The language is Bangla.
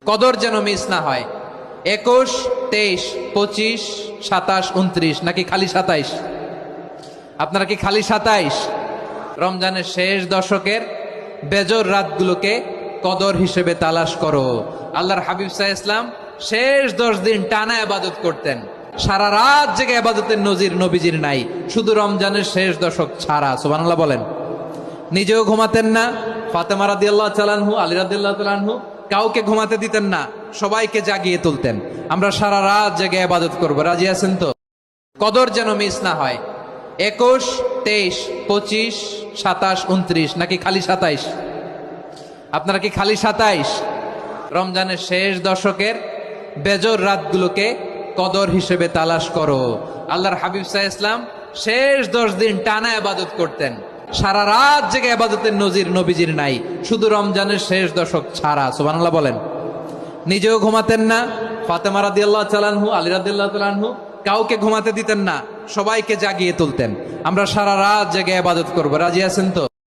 কদর যেন মিস না হয়। 21, 23, 25, 27, 29 নাকি খালি 27? আপনারা কি খালি 27? রমজানের শেষ দশকের বেজর রাতগুলোকে কদর হিসেবে তালাশ করো। আল্লাহর হাবিব সাল্লাল্লাহু আলাইহি ওয়াসাল্লাম শেষ 10 দিন টানা ইবাদত করতেন। সারা রাত জেগে ইবাদতের নজির নবীজির নাই, শুধু রমজানের শেষ দশক ছাড়া। সুবহানাল্লাহ বলেন। নিজেও ঘুমাতেন না, ফাতেমা রাদিয়াল্লাহু তাআলা আনহু, আলী রাদিয়াল্লাহু তাআলা আনহু কাউকে ঘুমাতে দিতেন না, সবাইকে জাগিয়ে তুলতেন। আমরা সারা রাত জেগে ইবাদত করব, রাজি আছেন তো? কদর যেন মিস না হয়। 21, 23, 25, 27, 29 নাকি খালি 27? আপনারা কি খালি 27? রমজানের শেষ দশকের বেজর রাতগুলোকে কদর হিসেবে তালাশ করো। আল্লাহর হাবিব সাল্লাল্লাহু আলাইহি ওয়াসাল্লাম শেষ 10 দিন টানা ইবাদত করতেন। সারা রাত জেগে ইবাদতের নজির নবীজির নাই, শুধু রমজানের শেষ দশক ছাড়া। সুবহানাল্লাহ বলেন। নিজেও ঘুমাতেন না, ফাতেমা রাদিয়াল্লাহু তাআলা আনহু, আলী রাদিয়াল্লাহু তাআলা আনহু কাউকে ঘুমাতে দিতেন না, সবাইকে জাগিয়ে তুলতেন। আমরা সারা রাত জেগে ইবাদত করব, রাজি আছেন তো?